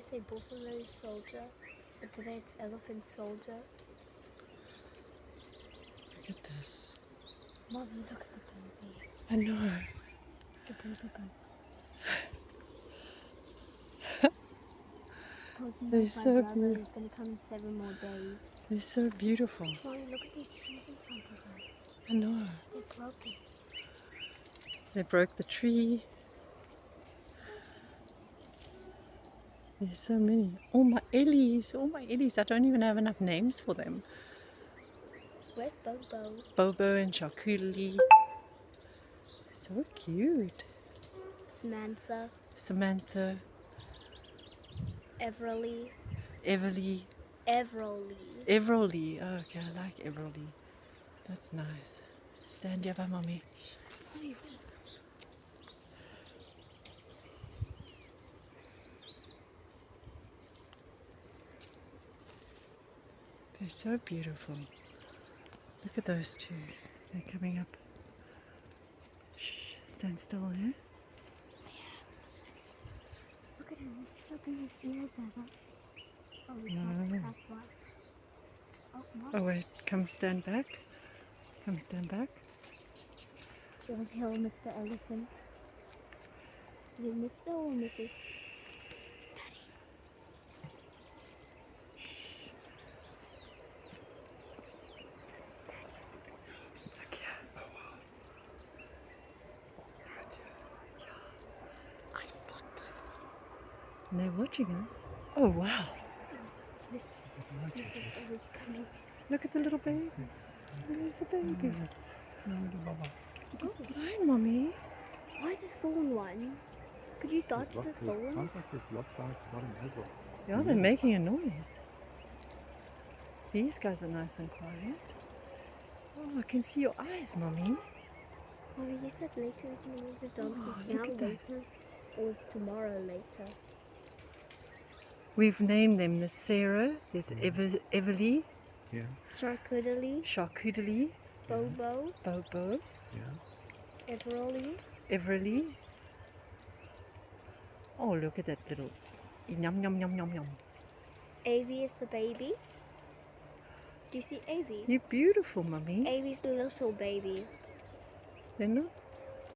I say buffalo soldier, but today it's elephant soldier. Look at this. Mommy, look at the baby. I know. The baby goat. They're My so brother beautiful. is going to come in 7 more days. They're so beautiful. Mommy, look at these trees in front of us. I know. They're broken. They broke the tree. There's so many. All my Ellys. All my Ellys. I don't even have enough names for them. Where's Bobo? Bobo and Charcutely. So cute. Samantha. Samantha. Everly. Everly. Everly. Oh, okay, I like Everly. That's nice. Stand here by mommy. They're so beautiful. Look at those two. They're coming up. Shh, stand still there. Look at him. He's flipping his ears at us. Oh, he's No. not. That's why. Oh, no. Oh wait, come stand back. Come stand back. Don't kill Mr. Elephant. Is it Mr. or Mrs.? Daddy. Look here. Oh wow. I spot them. And they're watching us. Oh wow. This is Elly coming. Look at the little baby. There's the baby. Oh, Hi, mommy. why the thorn one? Could you dodge the thorns? Sounds like there's lots down at the bottom as well. Yeah, they're making a noise. These guys are nice and quiet. Oh, I can see your eyes, mommy. Mommy, you said later we can move the dogs. Oh, Is look now at that. later or is tomorrow later? We've named them. There's Sarah, there's Everly, Yeah, Charcutely, Charcutely, Bobo, Bobo, yeah. Everly. Everly. Oh, look at that little yum yum yum yum yum. Avy is the baby. Do you see Avy? You're beautiful, mummy. Avy's the little baby. They're not